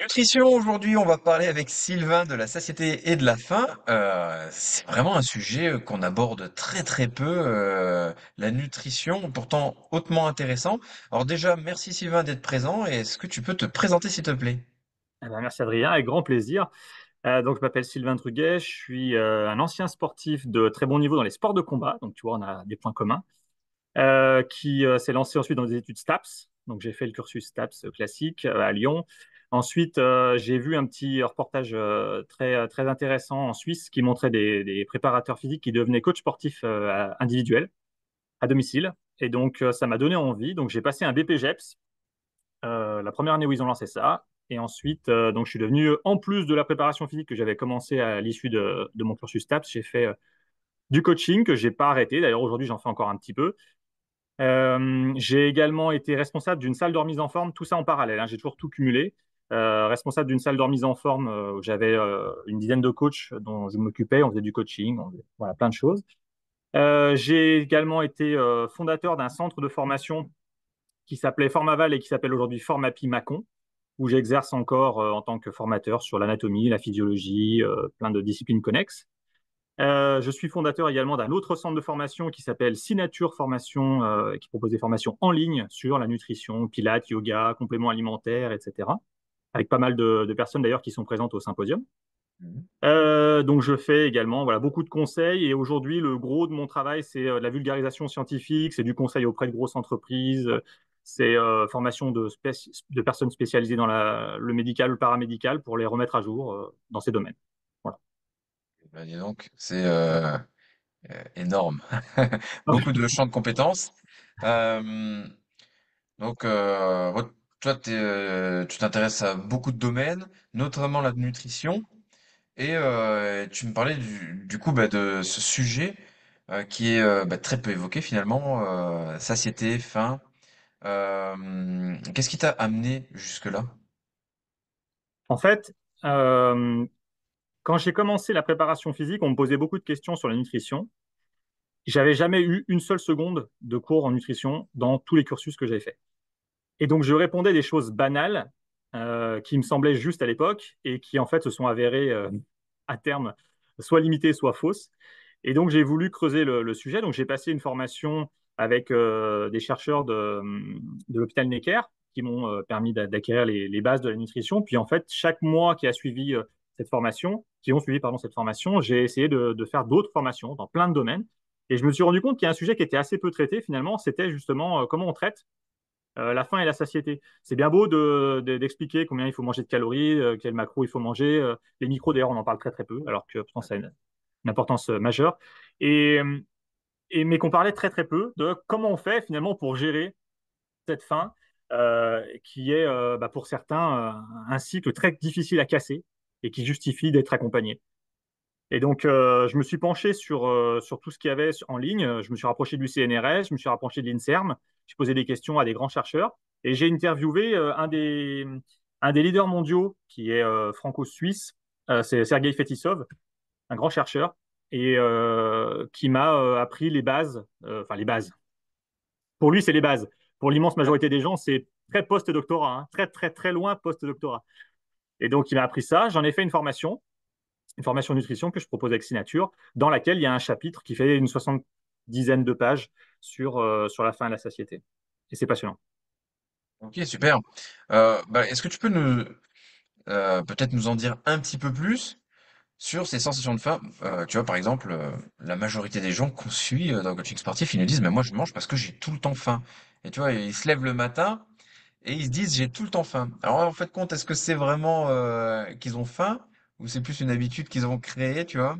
Nutrition, aujourd'hui, on va parler avec Sylvain de la satiété et de la faim. C'est vraiment un sujet qu'on aborde très très peu, la nutrition, pourtant hautement intéressant. Alors déjà, merci Sylvain d'être présent. Et est-ce que tu peux te présenter s'il te plaît? Eh ben, merci Adrien, avec grand plaisir. Donc, je m'appelle Sylvain Truguet, je suis un ancien sportif de très bon niveau dans les sports de combat, donc tu vois, on a des points communs, qui s'est lancé ensuite dans des études STAPS. Donc, j'ai fait le cursus STAPS classique à Lyon. Ensuite, j'ai vu un petit reportage très intéressant en Suisse qui montrait des préparateurs physiques qui devenaient coach sportif individuel à domicile. Et donc, ça m'a donné envie. Donc, j'ai passé un BPGEPS la première année où ils ont lancé ça. Et ensuite, donc, je suis devenu, en plus de la préparation physique que j'avais commencé à l'issue de mon cursus TAPS, j'ai fait du coaching que j'ai pas arrêté. D'ailleurs, aujourd'hui, j'en fais encore un petit peu. J'ai également été responsable d'une salle de remise en forme, tout ça en parallèle, hein, j'ai toujours tout cumulé. Responsable d'une salle de remise en forme où j'avais une dizaine de coachs dont je m'occupais, on faisait du coaching, voilà, plein de choses. J'ai également été fondateur d'un centre de formation qui s'appelait Formaval et qui s'appelle aujourd'hui Formapi Mâcon, où j'exerce encore en tant que formateur sur l'anatomie, la physiologie, plein de disciplines connexes. Je suis fondateur également d'un autre centre de formation qui s'appelle Signature Formation, qui propose des formations en ligne sur la nutrition, pilates, yoga, compléments alimentaires, etc. Avec pas mal de personnes d'ailleurs qui sont présentes au symposium. Mhm. Donc je fais également voilà, beaucoup de conseils et aujourd'hui le gros de mon travail c'est la vulgarisation scientifique, c'est du conseil auprès de grosses entreprises, c'est formation de personnes spécialisées dans le médical, le paramédical pour les remettre à jour dans ces domaines. Voilà. Ben, dis donc, c'est énorme. Beaucoup de champs de compétences. Euh, toi, tu t'intéresses à beaucoup de domaines, notamment la nutrition. Et tu me parlais du coup de ce sujet qui est très peu évoqué finalement, satiété, faim. Qu'est-ce qui t'a amené jusque-là? En fait, quand j'ai commencé la préparation physique, on me posait beaucoup de questions sur la nutrition. J'avais jamais eu une seule seconde de cours en nutrition dans tous les cursus que j'avais fait. Et donc, je répondais des choses banales qui me semblaient justes à l'époque et qui, en fait, se sont avérées à terme soit limitées, soit fausses. Et donc, j'ai voulu creuser le sujet. Donc, j'ai passé une formation avec des chercheurs de l'hôpital Necker qui m'ont permis d'acquérir les bases de la nutrition. Puis, en fait, chaque mois qui a suivi cette formation, qui ont suivi pardon, cette formation, j'ai essayé de faire d'autres formations dans plein de domaines. Et je me suis rendu compte qu'il y a un sujet qui était assez peu traité finalement, c'était justement comment on traite la faim et la satiété. C'est bien beau d'expliquer combien il faut manger de calories, quel macro il faut manger. Les micros, d'ailleurs, on en parle très très peu, alors que pourtant ça a une importance majeure. Et, mais qu'on parlait très très peu de comment on fait finalement pour gérer cette faim, qui est pour certains un cycle très difficile à casser et qui justifie d'être accompagné. Et donc, je me suis penché sur tout ce qu'il y avait en ligne. Je me suis rapproché du CNRS, je me suis rapproché de l'INSERM. J'ai posé des questions à des grands chercheurs et j'ai interviewé un des leaders mondiaux qui est franco-suisse, c'est Sergei Fetisov, un grand chercheur, et qui m'a appris les bases, enfin les bases. Pour lui, c'est les bases. Pour l'immense majorité des gens, c'est très post-doctorat, hein, très très très loin post-doctorat. Et donc, il m'a appris ça. J'en ai fait une formation nutrition que je propose avec Signature, dans laquelle il y a un chapitre qui fait une soixante-dizaine de pages sur la faim et la satiété. Et c'est passionnant. Ok, super. Est-ce que tu peux peut-être nous en dire un petit peu plus sur ces sensations de faim? Tu vois, par exemple, la majorité des gens qu'on suit dans le coaching sportif, ils nous disent, mais moi je mange parce que j'ai tout le temps faim. Et tu vois, ils se lèvent le matin et ils se disent, j'ai tout le temps faim. Alors en fait, compte, est-ce que c'est vraiment qu'ils ont faim ou c'est plus une habitude qu'ils ont créée, tu vois?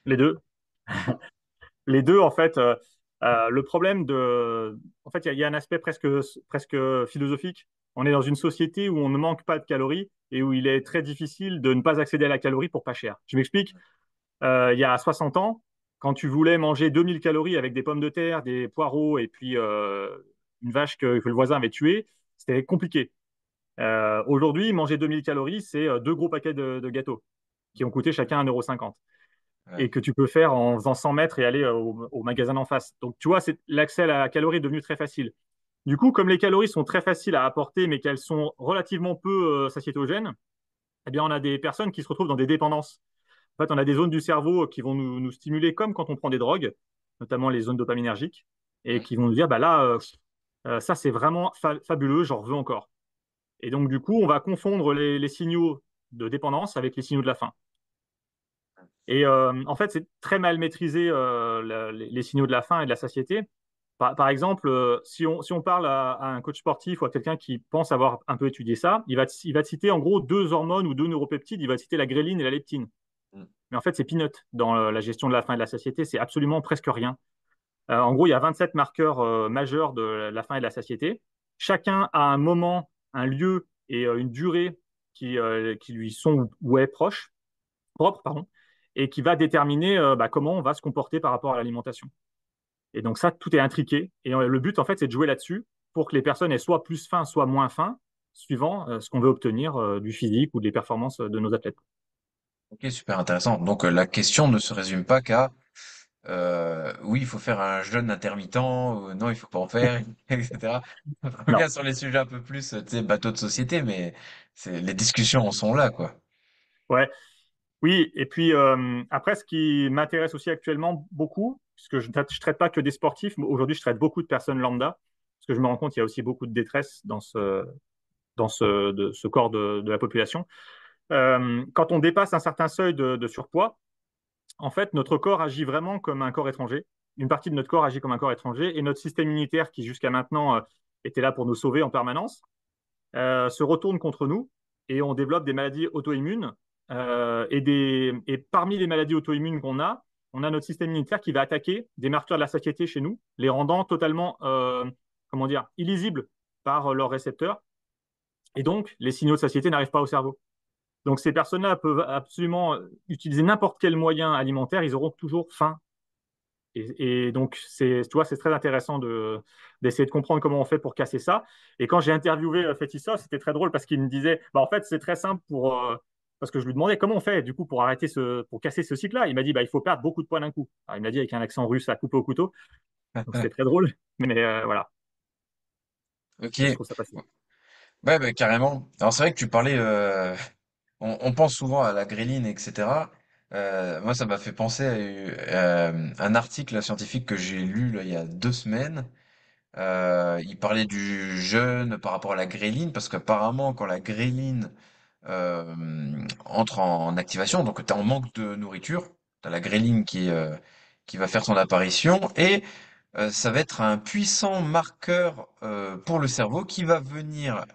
Les deux. Les deux, en fait, le problème En fait, il y a un aspect presque philosophique. On est dans une société où on ne manque pas de calories et où il est très difficile de ne pas accéder à la calorie pour pas cher. Je m'explique. Il y a 60 ans, quand tu voulais manger 2000 calories avec des pommes de terre, des poireaux et puis une vache que le voisin avait tuée, c'était compliqué. Aujourd'hui, manger 2000 calories, c'est deux gros paquets de gâteaux qui ont coûté chacun 1,50 € Ouais. et que tu peux faire en faisant 100 mètres et aller au magasin d'en face. Donc, tu vois, l'accès à la calorie est devenu très facile. Du coup, comme les calories sont très faciles à apporter, mais qu'elles sont relativement peu satiétogènes, eh bien, on a des personnes qui se retrouvent dans des dépendances. En fait, on a des zones du cerveau qui vont nous stimuler comme quand on prend des drogues, notamment les zones dopaminergiques, et Mhm. qui vont nous dire, bah là, ça c'est vraiment fabuleux, j'en veux encore. Et donc, du coup, on va confondre les signaux de dépendance avec les signaux de la faim. Et en fait, c'est très mal maîtrisé les signaux de la faim et de la satiété. Par exemple, si on parle à un coach sportif ou à quelqu'un qui pense avoir un peu étudié ça, il va te citer en gros deux hormones ou deux neuropeptides. Il va te citer la gréline et la leptine. Mhm. Mais en fait, c'est peanut dans la gestion de la faim et de la satiété. C'est absolument presque rien. En gros, il y a 27 marqueurs majeurs de la faim et de la satiété. Chacun a un moment, un lieu et une durée qui lui sont ou est propre, pardon, et qui va déterminer bah, comment on va se comporter par rapport à l'alimentation. Et donc ça, tout est intriqué. Et le but, en fait, c'est de jouer là-dessus pour que les personnes aient soit plus faim, soit moins faim, suivant ce qu'on veut obtenir du physique ou des performances de nos athlètes. Ok, super intéressant. Donc la question ne se résume pas qu'à oui, il faut faire un jeûne intermittent, ou non, il faut pas en faire, etc. On Non. revient sur les sujets un peu plus, tu sais, bateau de société, mais les discussions en sont là, quoi. Ouais. Oui, et puis après, ce qui m'intéresse aussi actuellement beaucoup, puisque je ne traite pas que des sportifs, mais aujourd'hui, je traite beaucoup de personnes lambda, parce que je me rends compte qu'il y a aussi beaucoup de détresse dans ce corps de la population. Quand on dépasse un certain seuil de surpoids, en fait, notre corps agit vraiment comme un corps étranger. Une partie de notre corps agit comme un corps étranger, et notre système immunitaire, qui jusqu'à maintenant était là pour nous sauver en permanence, se retourne contre nous et on développe des maladies auto-immunes. Et parmi les maladies auto-immunes qu'on a, on a notre système immunitaire qui va attaquer des marqueurs de la satiété chez nous, les rendant totalement, comment dire, illisibles par leurs récepteurs. Et donc, les signaux de satiété n'arrivent pas au cerveau. Donc, ces personnes-là peuvent absolument utiliser n'importe quel moyen alimentaire, ils auront toujours faim. Et donc, tu vois, c'est très intéressant d'essayer de comprendre comment on fait pour casser ça. Et quand j'ai interviewé Fétissa, c'était très drôle parce qu'il me disait, bah, en fait, c'est très simple parce que je lui demandais comment on fait du coup pour pour casser ce cycle-là. Il m'a dit, bah, il faut perdre beaucoup de poids d'un coup. Alors, il m'a dit avec un accent russe à couper au couteau. Donc, c'était très drôle. Mais voilà, Ok. je trouve ça passionnant. Ouais, bah, carrément. Alors c'est vrai que tu parlais, on pense souvent à la gréline, etc. Moi, ça m'a fait penser à un article scientifique que j'ai lu là, il y a 2 semaines. Il parlait du jeûne par rapport à la gréline, parce qu'apparemment, quand la gréline entre en activation, donc tu es en manque de nourriture, tu as la gréline qui va faire son apparition, et ça va être un puissant marqueur pour le cerveau qui va venir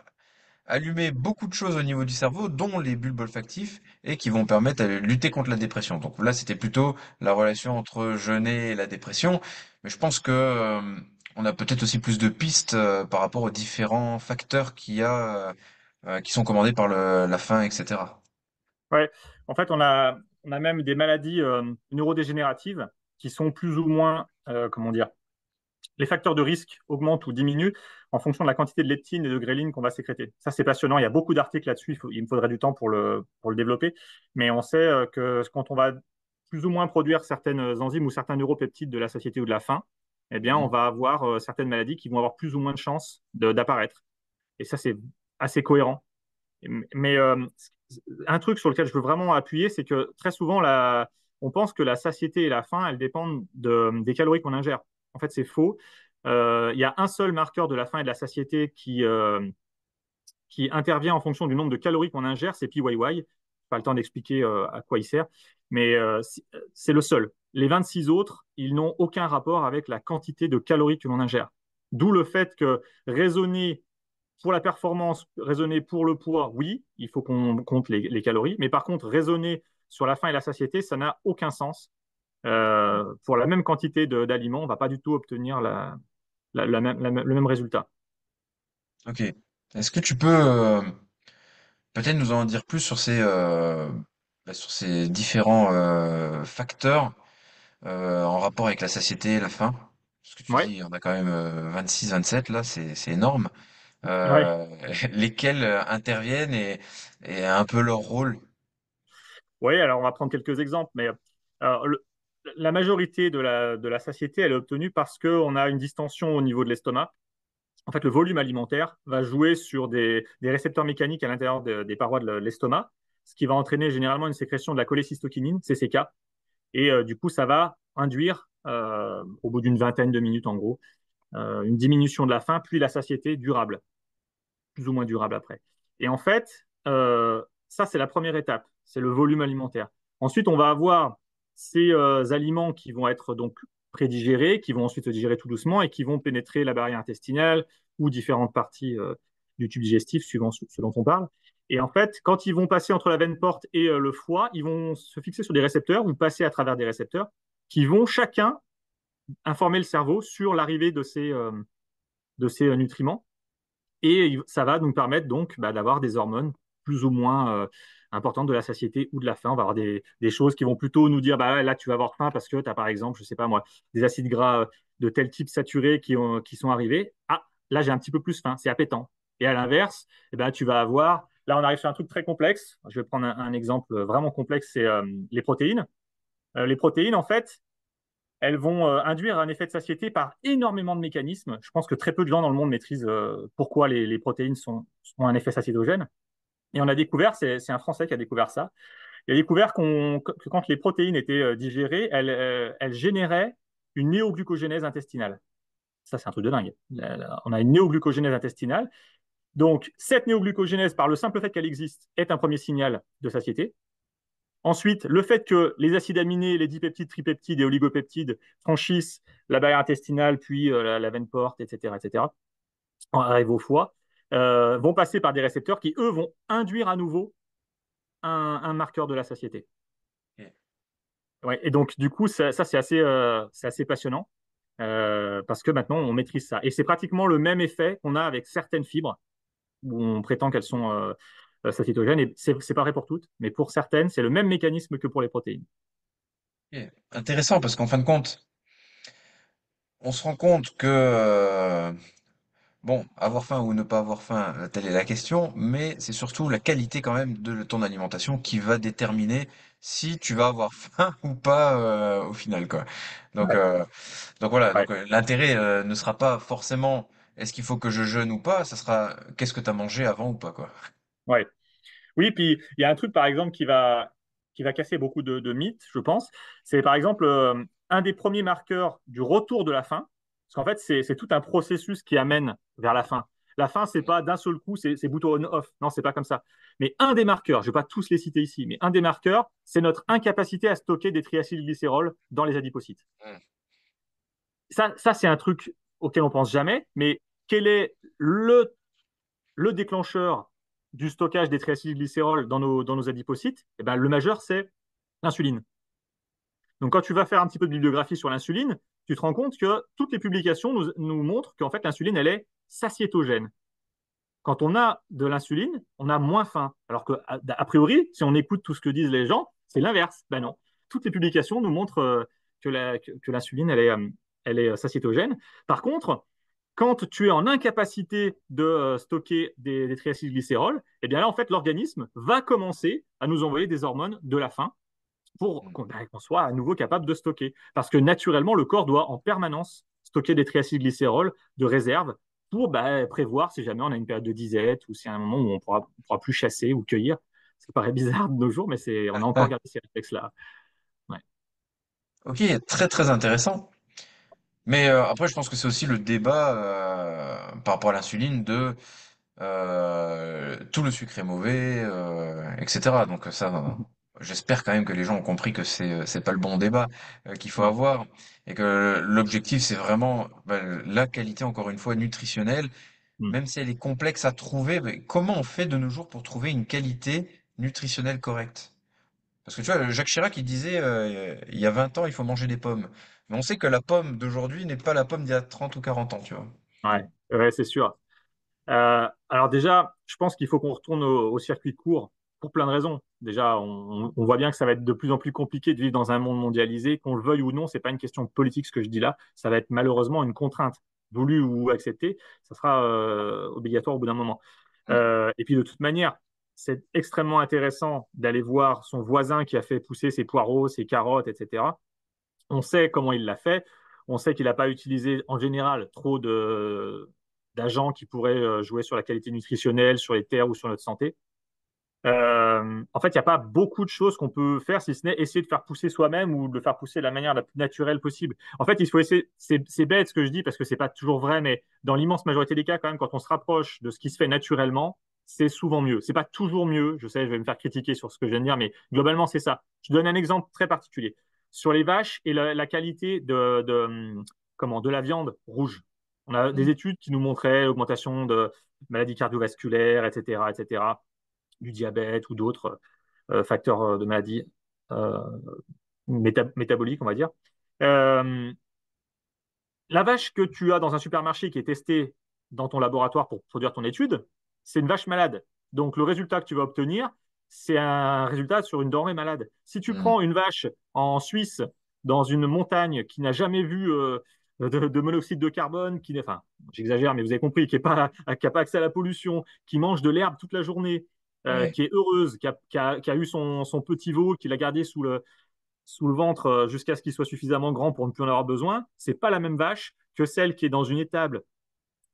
allumer beaucoup de choses au niveau du cerveau, dont les bulbes olfactifs, et qui vont permettre de lutter contre la dépression. Donc là, c'était plutôt la relation entre jeûner et la dépression, mais je pense que on a peut-être aussi plus de pistes par rapport aux différents facteurs qu'il y a, qui sont commandés par la faim, etc. Ouais, en fait, on a même des maladies neurodégénératives qui sont plus ou moins, comment dire, les facteurs de risque augmentent ou diminuent en fonction de la quantité de leptine et de gréline qu'on va sécréter. Ça, c'est passionnant. Il y a beaucoup d'articles là-dessus. Il me faudrait du temps pour le développer. Mais on sait que quand on va plus ou moins produire certaines enzymes ou certains neuropeptides de la satiété ou de la faim, eh bien, on Mhm. va avoir certaines maladies qui vont avoir plus ou moins de chances d'apparaître. Et ça, c'est assez cohérent. Mais un truc sur lequel je veux vraiment appuyer, c'est que très souvent, on pense que la satiété et la faim, elles dépendent des calories qu'on ingère. En fait, c'est faux. Il y a un seul marqueur de la faim et de la satiété qui intervient en fonction du nombre de calories qu'on ingère, c'est PYY. Pas le temps d'expliquer à quoi il sert, mais c'est le seul. Les 26 autres, ils n'ont aucun rapport avec la quantité de calories que l'on ingère. D'où le fait que raisonner pour la performance, raisonner pour le poids, oui, il faut qu'on compte les calories, mais par contre, raisonner sur la faim et la satiété, ça n'a aucun sens. Pour la même quantité d'aliments, on ne va pas du tout obtenir le même résultat. Ok. Est-ce que tu peux peut-être nous en dire plus sur ces différents facteurs en rapport avec la satiété, la faim? Parce que tu Ouais, dis, on a quand même 26, 27 là, c'est énorme. ouais, Euh, lesquels interviennent et un peu leur rôle. ouais. Alors, on va prendre quelques exemples, mais alors, la majorité de la satiété, elle est obtenue parce qu'on a une distension au niveau de l'estomac. En fait, le volume alimentaire va jouer sur des récepteurs mécaniques à l'intérieur des parois de l'estomac. ce qui va entraîner généralement une sécrétion de la cholécystokinine, CCK, et du coup, ça va induire, au bout d'une vingtaine de minutes en gros, une diminution de la faim, puis la satiété durable, plus ou moins durable après. Et en fait, ça, c'est la première étape, c'est le volume alimentaire. Ensuite, on va avoir ces aliments qui vont être donc prédigérés, qui vont ensuite se digérer tout doucement et qui vont pénétrer la barrière intestinale ou différentes parties du tube digestif, suivant ce dont on parle. Et en fait, quand ils vont passer entre la veine porte et le foie, ils vont se fixer sur des récepteurs ou passer à travers des récepteurs qui vont chacun informer le cerveau sur l'arrivée de ces nutriments. Et ça va nous permettre donc d'avoir des hormones plus ou moins importantes de la satiété ou de la faim. On va avoir des choses qui vont plutôt nous dire bah, là, tu vas avoir faim parce que tu as, par exemple, je sais pas moi, des acides gras de tel type saturés qui sont arrivés. Ah, là, j'ai un petit peu plus faim, c'est appétant. Et à l'inverse, eh ben, tu vas avoir, là, on arrive sur un truc très complexe. Je vais prendre un exemple vraiment complexe, c'est les protéines. Les protéines, en fait, elles vont induire un effet de satiété par énormément de mécanismes. Je pense que très peu de gens dans le monde maîtrisent pourquoi les protéines ont un effet satiétogène. Et on a découvert, c'est un Français qui a découvert ça, il a découvert que quand les protéines étaient digérées, elles généraient une néoglucogénèse intestinale. Ça, c'est un truc de dingue. On a une néoglucogénèse intestinale. Donc, cette néoglucogénèse, par le simple fait qu'elle existe, est un premier signal de satiété. Ensuite, le fait que les acides aminés, les dipeptides, tripeptides et oligopeptides franchissent la barrière intestinale, puis la veine porte, etc., etc., arrivent au foie, vont passer par des récepteurs qui, eux, vont induire à nouveau un marqueur de la satiété. Ok. Ouais, et donc, du coup, ça c'est assez passionnant parce que maintenant, on maîtrise ça. Et c'est pratiquement le même effet qu'on a avec certaines fibres où on prétend qu'elles sont satiétogènes. Et c'est pareil pour toutes, mais pour certaines, c'est le même mécanisme que pour les protéines. Ok. Intéressant parce qu'en fin de compte, on se rend compte que bon, avoir faim ou ne pas avoir faim, telle est la question, mais c'est surtout la qualité quand même de ton alimentation qui va déterminer si tu vas avoir faim ou pas au final, quoi. Donc, Ouais, euh, donc voilà, ouais, l'intérêt ne sera pas forcément est-ce qu'il faut que je jeûne ou pas, ça sera qu'est-ce que tu as mangé avant ou pas, quoi. ouais. Oui, puis il y a un truc, par exemple, qui va casser beaucoup de mythes, je pense. C'est, par exemple, un des premiers marqueurs du retour de la faim. Parce qu'en fait, c'est tout un processus qui amène vers la faim. La faim, c'est pas d'un seul coup, c'est bouton on-off. Non, c'est pas comme ça. Mais un des marqueurs, je vais pas tous les citer ici, mais un des marqueurs, c'est notre incapacité à stocker des triacylglycérols dans les adipocytes. Mm. Ça c'est un truc auquel on pense jamais, mais quel est le déclencheur du stockage des triacylglycérols dans nos adipocytes, eh ben, le majeur, c'est l'insuline. Donc, quand tu vas faire un petit peu de bibliographie sur l'insuline, tu te rends compte que toutes les publications nous montrent qu'en fait, l'insuline, elle est satiétogène. Quand on a de l'insuline, on a moins faim. Alors que, a priori, si on écoute tout ce que disent les gens, c'est l'inverse. Ben non. Toutes les publications nous montrent que l'insuline, elle est satiétogène. Par contre, quand tu es en incapacité de stocker des triacylglycérols, eh bien là, en fait, l'organisme va commencer à nous envoyer des hormones de la faim pour Mm. qu'on soit à nouveau capable de stocker. Parce que naturellement, le corps doit en permanence stocker des triacylglycérols de réserve pour prévoir si jamais on a une période de disette ou si à un moment où on pourra plus chasser ou cueillir. Ça paraît bizarre de nos jours, mais on a encore gardé ces réflexes-là. Ouais. Ok, très très intéressant. Mais après, je pense que c'est aussi le débat par rapport à l'insuline de tout le sucre est mauvais, etc. Donc ça, j'espère quand même que les gens ont compris que c'est pas le bon débat qu'il faut Non. avoir et que l'objectif c'est vraiment la qualité encore une fois nutritionnelle, Mm. même si elle est complexe à trouver. Mais comment on fait de nos jours pour trouver une qualité nutritionnelle correcte? Parce que tu vois, Jacques Chirac il disait il y a 20 ans il faut manger des pommes, mais on sait que la pomme d'aujourd'hui n'est pas la pomme d'il y a 30 ou 40 ans, tu vois. Ouais, ouais, c'est sûr. Alors déjà, je pense qu'il faut qu'on retourne au circuit court pour plein de raisons. Déjà, on voit bien que ça va être de plus en plus compliqué de vivre dans un monde mondialisé, qu'on le veuille ou non. C'est pas une question politique ce que je dis là. Ça va être malheureusement une contrainte, voulue ou acceptée. Ça sera obligatoire au bout d'un moment. Mm. Et puis de toute manière, c'est extrêmement intéressant d'aller voir son voisin qui a fait pousser ses poireaux, ses carottes, etc. On sait comment il l'a fait. On sait qu'il n'a pas utilisé en général trop d'agents qui pourraient jouer sur la qualité nutritionnelle, sur les terres ou sur notre santé. En fait, il n'y a pas beaucoup de choses qu'on peut faire si ce n'est essayer de faire pousser soi-même ou de le faire pousser de la manière la plus naturelle possible. En fait, il faut essayer. C'est bête ce que je dis parce que c'est pas toujours vrai, mais dans l'immense majorité des cas, quand même, quand on se rapproche de ce qui se fait naturellement, c'est souvent mieux. C'est pas toujours mieux. Je sais, je vais me faire critiquer sur ce que je viens de dire, mais globalement, c'est ça. Je donne un exemple très particulier sur les vaches et la qualité de la viande rouge. On a des Mm. études qui nous montraient l'augmentation de maladies cardiovasculaires, etc., etc., du diabète ou d'autres facteurs de maladie euh, métaboliques, on va dire. Euh, la vache que tu as dans un supermarché qui est testée dans ton laboratoire pour produire ton étude, c'est une vache malade. Donc le résultat que tu vas obtenir, c'est un résultat sur une denrée malade. Si tu Mm. prends une vache en Suisse, dans une montagne qui n'a jamais vu de monoxyde de carbone, enfin, j'exagère, mais vous avez compris, qui a pas accès à la pollution, qui mange de l'herbe toute la journée, Ouais. qui est heureuse, qui a eu son petit veau, qui l'a gardé sous le ventre jusqu'à ce qu'il soit suffisamment grand pour ne plus en avoir besoin, c'est pas la même vache que celle qui est dans une étable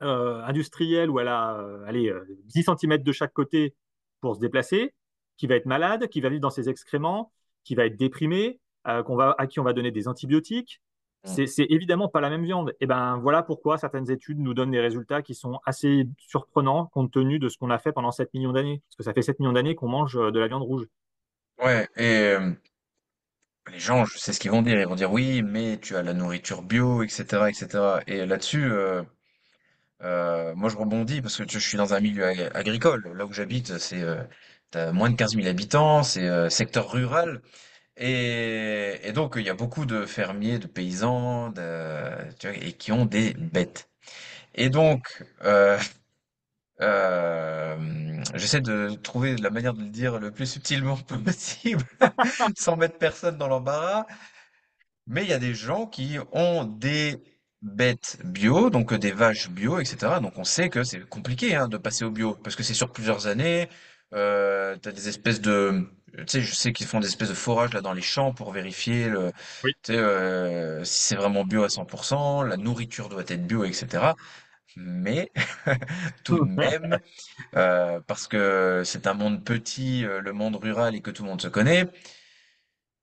industrielle où elle a allez, 10 cm de chaque côté pour se déplacer, qui va être malade, qui va vivre dans ses excréments, qui va être déprimée, à qui on va donner des antibiotiques. Mm. C'est évidemment pas la même viande. Et ben voilà pourquoi certaines études nous donnent des résultats qui sont assez surprenants compte tenu de ce qu'on a fait pendant 7 millions d'années. Parce que ça fait 7 millions d'années qu'on mange de la viande rouge. Ouais, et les gens, je sais ce qu'ils vont dire. Ils vont dire oui, mais tu as la nourriture bio, etc., etc. Et là-dessus, moi je rebondis parce que je suis dans un milieu agricole. Là où j'habite, t'as moins de 15 000 habitants, c'est secteur rural. Et donc, il y a beaucoup de fermiers, de paysans, tu vois, et qui ont des bêtes. Et donc, j'essaie de trouver la manière de le dire le plus subtilement possible, sans mettre personne dans l'embarras. Mais il y a des gens qui ont des bêtes bio, donc des vaches bio, etc. Donc on sait que c'est compliqué hein, de passer au bio, parce que c'est sur plusieurs années. T'as des espèces de, tu sais, je sais qu'ils font des espèces de forages là dans les champs pour vérifier Oui. tu sais, si c'est vraiment bio à 100%, la nourriture doit être bio, etc. Mais tout de même, parce que c'est un monde petit, le monde rural et que tout le monde se connaît.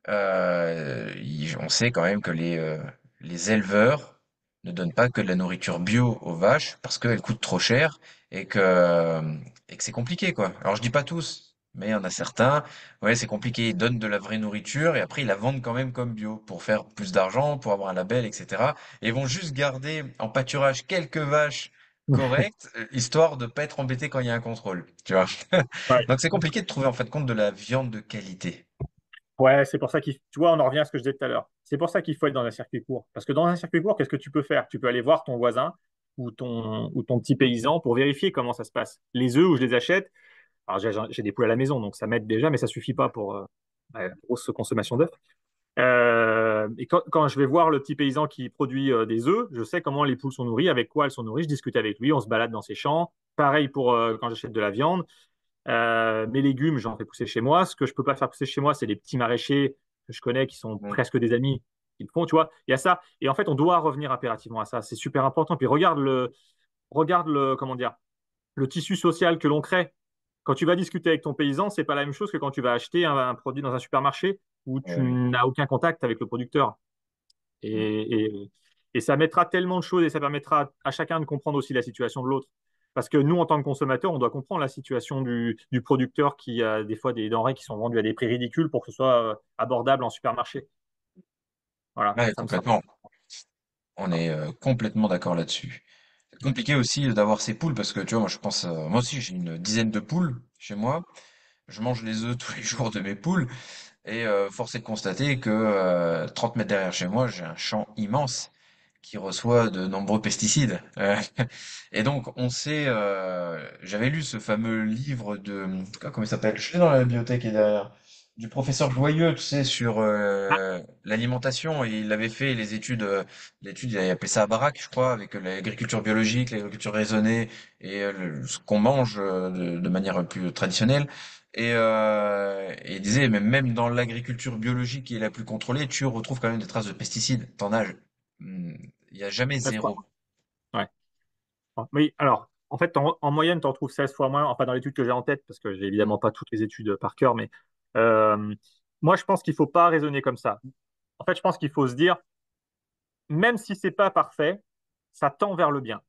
On sait quand même que les éleveurs ne donnent pas que de la nourriture bio aux vaches parce qu'elles coûtent trop cher et que c'est compliqué, quoi. Alors je dis pas tous, mais il y en a certains, ouais, c'est compliqué. Ils donnent de la vraie nourriture et après ils la vendent quand même comme bio pour faire plus d'argent, pour avoir un label, etc. Et ils vont juste garder en pâturage quelques vaches correctes, histoire de pas être embêtés quand il y a un contrôle, tu vois. Ouais. Donc c'est compliqué de trouver en fait compte de la viande de qualité. Ouais, c'est pour ça tu vois, on en revient à ce que je disais tout à l'heure. C'est pour ça qu'il faut être dans un circuit court. Parce que dans un circuit court, qu'est-ce que tu peux faire? Tu peux aller voir ton voisin ou ton petit paysan pour vérifier comment ça se passe. Les œufs où je les achète, alors j'ai des poules à la maison, donc ça m'aide déjà, mais ça suffit pas pour grosse consommation d'œufs. Et quand je vais voir le petit paysan qui produit des œufs, je sais comment les poules sont nourries, avec quoi elles sont nourries. Je discute avec lui, on se balade dans ses champs. Pareil pour quand j'achète de la viande. Mes légumes, j'en fais pousser chez moi. Ce que je peux pas faire pousser chez moi, c'est les petits maraîchers que je connais qui sont presque des amis qui le font, tu vois. Il y a ça. Et en fait, on doit revenir impérativement à ça. C'est super important. Puis regarde le, comment dire, le tissu social que l'on crée. Quand tu vas discuter avec ton paysan, c'est pas la même chose que quand tu vas acheter un produit dans un supermarché où tu Ouais. n'as aucun contact avec le producteur. Et ça mettra tellement de choses et ça permettra à chacun de comprendre aussi la situation de l'autre. Parce que nous, en tant que consommateurs, on doit comprendre la situation du producteur qui a des fois des denrées qui sont vendues à des prix ridicules pour que ce soit abordable en supermarché. Voilà, Ouais, ça me semble. complètement. On est complètement d'accord là-dessus. C'est compliqué aussi d'avoir ces poules parce que tu vois, moi je pense, moi aussi j'ai une dizaine de poules chez moi. Je mange les œufs tous les jours de mes poules et force est de constater que 30 mètres derrière chez moi, j'ai un champ immense qui reçoit de nombreux pesticides. Et donc on sait, j'avais lu ce fameux livre de, comment il s'appelle? Je l'ai dans la bibliothèque et derrière. Du professeur Joyeux, tu sais, sur Ah, l'alimentation, et il avait fait l'étude, il avait appelé ça à baraque, je crois, avec l'agriculture biologique, l'agriculture raisonnée et ce qu'on mange de manière plus traditionnelle. Et il disait, mais même dans l'agriculture biologique qui est la plus contrôlée, tu retrouves quand même des traces de pesticides. T'en as, il y a jamais je crois. zéro. Ouais. Oui, alors. En fait, en moyenne, tu en trouves 16 fois moins, enfin dans l'étude que j'ai en tête, parce que j'ai Mm. évidemment pas toutes les études par cœur, mais euh, moi, je pense qu'il faut pas raisonner comme ça. En fait, je pense qu'il faut se dire, même si c'est pas parfait, ça tend vers le bien.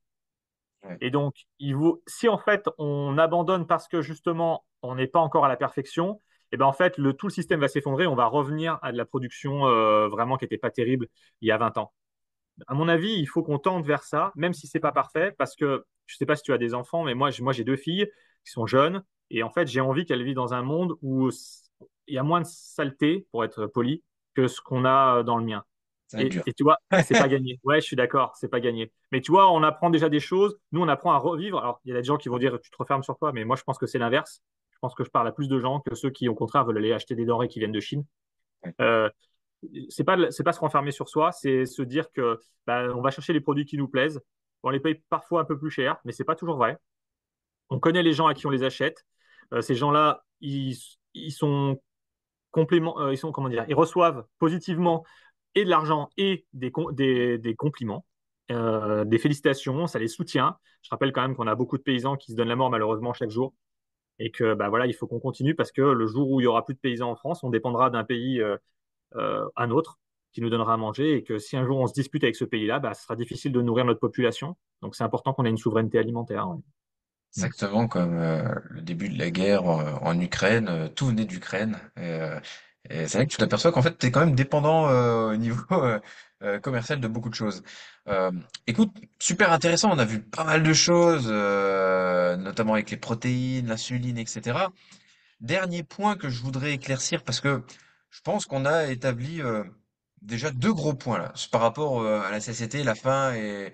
Ouais, Et donc, si en fait on abandonne parce que justement on n'est pas encore à la perfection, et ben en fait tout le système va s'effondrer, on va revenir à de la production vraiment qui n'était pas terrible il y a 20 ans. À mon avis, il faut qu'on tende vers ça, même si c'est pas parfait, parce que je sais pas si tu as des enfants, mais moi j'ai deux filles qui sont jeunes, et en fait j'ai envie qu'elles vivent dans un monde où il y a moins de saleté, pour être poli, que ce qu'on a dans le mien. ça va être dur. Et tu vois, c'est pas gagné. Ouais, je suis d'accord, c'est pas gagné. Mais tu vois, on apprend déjà des choses. Nous, on apprend à revivre. Alors, il y a des gens qui vont dire, tu te refermes sur toi, mais moi, je pense que c'est l'inverse. Je pense que je parle à plus de gens que ceux qui, au contraire, veulent aller acheter des denrées qui viennent de Chine. Ouais. Euh, c'est pas se renfermer sur soi, c'est se dire que bah, on va chercher les produits qui nous plaisent. On les paye parfois un peu plus cher, mais c'est pas toujours vrai. On connaît les gens à qui on les achète. Ces gens-là, ils sont ils sont, comment dire, ils reçoivent positivement et de l'argent et des compliments, des félicitations, ça les soutient. Je rappelle quand même qu'on a beaucoup de paysans qui se donnent la mort malheureusement chaque jour et que bah, voilà, il faut qu'on continue parce que le jour où il y aura plus de paysans en France, on dépendra d'un pays, un autre, qui nous donnera à manger et que si un jour on se dispute avec ce pays-là, bah, ce sera difficile de nourrir notre population. Donc c'est important qu'on ait une souveraineté alimentaire. Ouais. Mm. Exactement comme le début de la guerre en Ukraine, tout venait d'Ukraine. Et c'est vrai que tu t'aperçois qu'en fait, tu es quand même dépendant au niveau commercial de beaucoup de choses. Euh, Écoute, super intéressant, on a vu pas mal de choses, notamment avec les protéines, l'insuline, etc. Dernier point que je voudrais éclaircir, parce que je pense qu'on a établi déjà deux gros points là, par rapport à la satiété, la faim et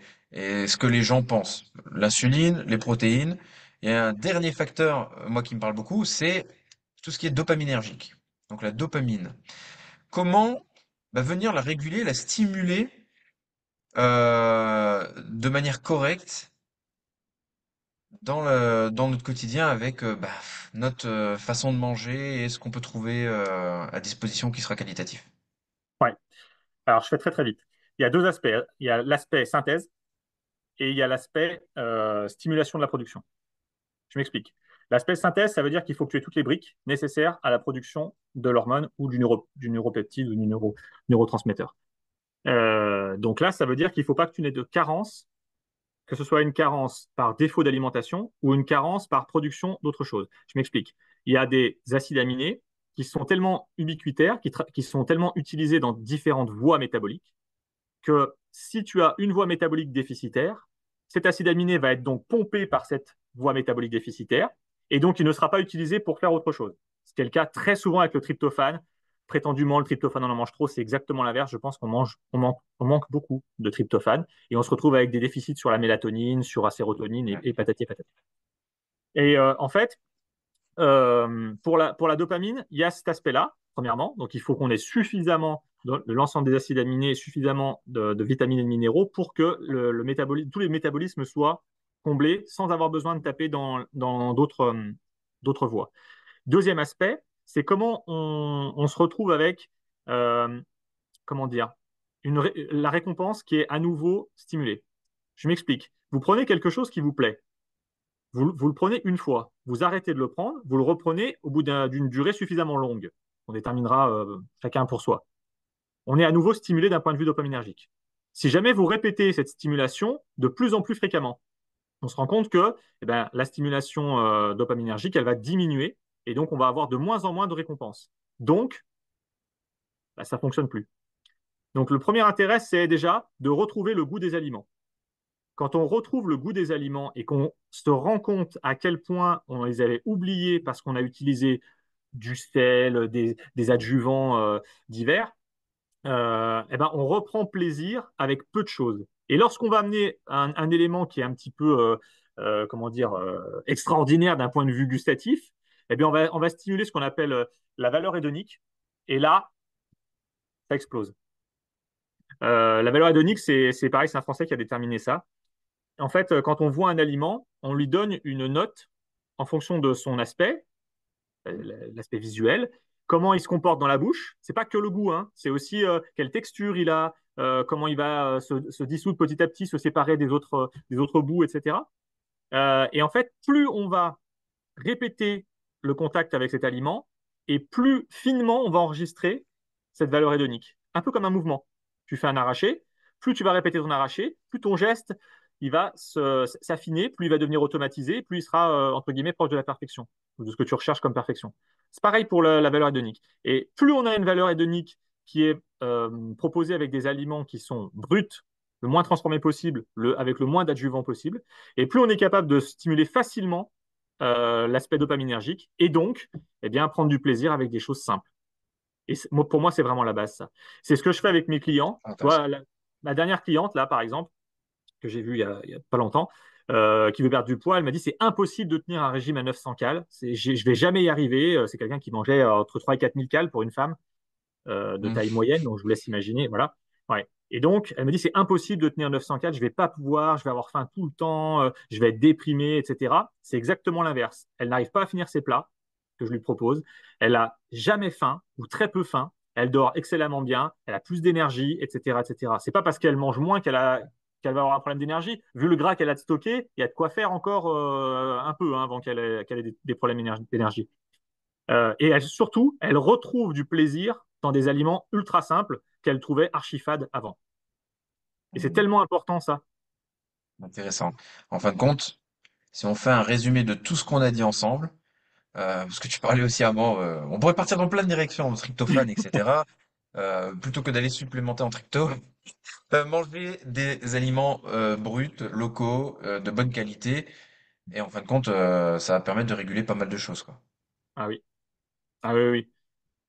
ce que les gens pensent. L'insuline, les protéines. Et un dernier facteur, moi qui me parle beaucoup, c'est tout ce qui est dopaminergique. Donc la dopamine. Comment venir la réguler, la stimuler de manière correcte dans notre quotidien avec notre façon de manger et ce qu'on peut trouver à disposition qui sera qualitatif. Ouais. Alors je fais très très vite. Il y a deux aspects. Il y a l'aspect synthèse et il y a l'aspect stimulation de la production. Je m'explique. L'aspect synthèse, ça veut dire qu'il faut que tu aies toutes les briques nécessaires à la production de l'hormone ou du neuropeptide ou du neurotransmetteur. Donc là, ça veut dire qu'il ne faut pas que tu n'aies de carence, que ce soit une carence par défaut d'alimentation ou une carence par production d'autre chose. Je m'explique. Il y a des acides aminés qui sont tellement ubiquitaires, qui sont tellement utilisés dans différentes voies métaboliques, que si tu as une voie métabolique déficitaire, cet acide aminé va être donc pompé par cette voie métabolique déficitaire et donc il ne sera pas utilisé pour faire autre chose. C'est le cas très souvent avec le tryptophane. Prétendument, le tryptophane, on en mange trop, c'est exactement l'inverse. Je pense on manque beaucoup de tryptophane et on se retrouve avec des déficits sur la mélatonine, sur la sérotonine et patati et patati. Et en fait, pour la dopamine, il y a cet aspect-là, premièrement. Donc, il faut qu'on ait suffisamment de l'ensemble des acides aminés, suffisamment de vitamines et de minéraux pour que tous les métabolismes soient comblés sans avoir besoin de taper dans d'autres voies. Deuxième aspect, c'est comment on se retrouve avec, euh, comment dire, la récompense qui est à nouveau stimulée. Je m'explique. Vous prenez quelque chose qui vous plaît. Vous le prenez une fois, vous arrêtez de le prendre, vous le reprenez au bout d'une durée suffisamment longue. On déterminera chacun pour soi. On est à nouveau stimulé d'un point de vue dopaminergique. Si jamais vous répétez cette stimulation de plus en plus fréquemment, on se rend compte que la stimulation dopaminergique, elle va diminuer et donc on va avoir de moins en moins de récompenses. Donc, ça ne fonctionne plus. Donc le premier intérêt, c'est déjà de retrouver le goût des aliments. Quand on retrouve le goût des aliments et qu'on se rend compte à quel point on les avait oubliés parce qu'on a utilisé du sel, des adjuvants divers, on reprend plaisir avec peu de choses. Et lorsqu'on va amener un élément qui est un petit peu, comment dire, extraordinaire d'un point de vue gustatif, on va stimuler ce qu'on appelle la valeur hédonique. Et là, ça explose. La valeur hédonique, c'est pareil, c'est un Français qui a déterminé ça. En fait, quand on voit un aliment, on lui donne une note en fonction de son aspect, l'aspect visuel, comment il se comporte dans la bouche. C'est pas que le goût, hein, c'est aussi quelle texture il a, comment il va se dissoudre petit à petit, se séparer des autres bouts, etc. Et en fait, plus on va répéter le contact avec cet aliment, et plus finement on va enregistrer cette valeur hédonique. Un peu comme un mouvement. Tu fais un arraché, plus tu vas répéter ton arraché, plus ton geste il va s'affiner, plus il va devenir automatisé, plus il sera, entre guillemets, proche de la perfection, ou de ce que tu recherches comme perfection. C'est pareil pour la valeur hédonique. Et plus on a une valeur hédonique qui est proposée avec des aliments qui sont bruts, le moins transformés possible, avec le moins d'adjuvants possible, et plus on est capable de stimuler facilement l'aspect dopaminergique et donc eh bien, prendre du plaisir avec des choses simples. Et pour moi, c'est vraiment la base, ça. C'est ce que je fais avec mes clients. Tu Intéressant. vois, ma dernière cliente, là, par exemple, que j'ai vue il y a pas longtemps, qui veut perdre du poids, elle m'a dit c'est impossible de tenir un régime à 900 cales. Je vais jamais y arriver. C'est quelqu'un qui mangeait entre 3 et 4 000 cales pour une femme de taille Hmm. moyenne, donc je vous laisse imaginer. Voilà. Ouais. Et donc, elle me dit, c'est impossible de tenir 904, je vais pas pouvoir, je vais avoir faim tout le temps, je vais être déprimé, etc. C'est exactement l'inverse. Elle n'arrive pas à finir ses plats que je lui propose. Elle a jamais faim ou très peu faim. Elle dort excellemment bien, elle a plus d'énergie, etc., etc. C'est pas parce qu'elle mange moins qu'elle va avoir un problème d'énergie. Vu le gras qu'elle a de stocké, il y a de quoi faire encore un peu hein, avant qu'elle ait des problèmes d'énergie. Et surtout, elle retrouve du plaisir dans des aliments ultra simples qu'elle trouvait archi fades avant. Et c'est tellement important ça. Intéressant. En fin de compte, si on fait un résumé de tout ce qu'on a dit ensemble, parce que tu parlais aussi avant, on pourrait partir dans plein de directions, tryptophane, etc. Plutôt que d'aller supplémenter en trypto, manger des aliments bruts, locaux, de bonne qualité, et en fin de compte, ça va permettre de réguler pas mal de choses, quoi. Ah oui, ah oui, oui, oui.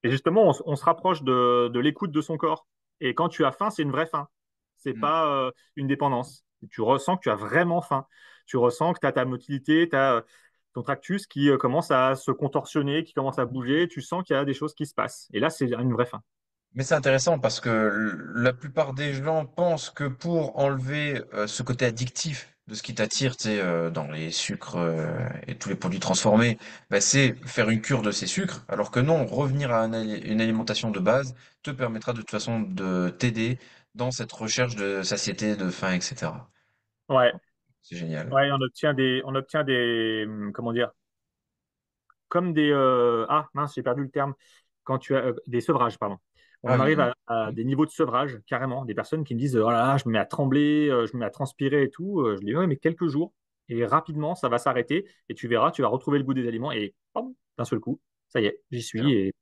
Et justement, on se rapproche de l'écoute de son corps. Et quand tu as faim, c'est une vraie faim. C'est Mm. pas une dépendance. Tu ressens que tu as vraiment faim. Tu ressens que tu as ta motilité, tu as ton tractus qui commence à se contorsionner, qui commence à bouger. Tu sens qu'il y a des choses qui se passent. Et là, c'est une vraie faim. Mais c'est intéressant parce que la plupart des gens pensent que pour enlever ce côté addictif de ce qui t'attire, tu sais, dans les sucres et tous les produits transformés, bah, c'est faire une cure de ces sucres, alors que non, revenir à une alimentation de base te permettra de toute façon de t'aider dans cette recherche de satiété, de faim, etc. Ouais, C'est génial. ouais, comment dire, comme des ah mince, j'ai perdu le terme. Quand tu as des sevrages, pardon. Ah On oui, arrive oui. à Oui. des niveaux de sevrage carrément, des personnes qui me disent oh là là, je me mets à trembler, je me mets à transpirer et tout. Je dis ouais, mais quelques jours et rapidement ça va s'arrêter et tu verras, tu vas retrouver le goût des aliments et pam, d'un seul coup, ça y est, j'y suis Excellent. et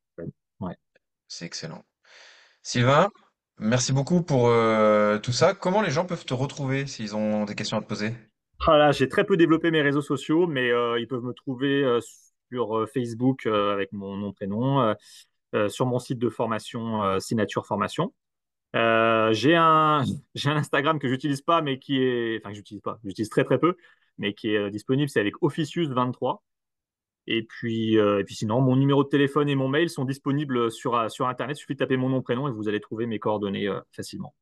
ouais. C'est excellent. Sylvain, merci beaucoup pour tout ça. Comment les gens peuvent te retrouver s'ils ont des questions à te poser? Voilà, j'ai très peu développé mes réseaux sociaux, mais ils peuvent me trouver sur Facebook avec mon nom prénom, sur mon site de formation Signature Formation. J'ai un, j'ai un Instagram que j'utilise pas, mais qui est, enfin que j'utilise pas, j'utilise très très peu, mais qui est disponible, c'est avec Officius23. Et puis sinon, mon numéro de téléphone et mon mail sont disponibles sur Internet. Il suffit de taper mon nom, prénom et vous allez trouver mes coordonnées facilement.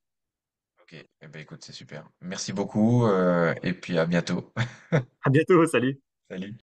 Ok, eh ben écoute, c'est super. Merci beaucoup et puis à bientôt. À bientôt, salut. Salut.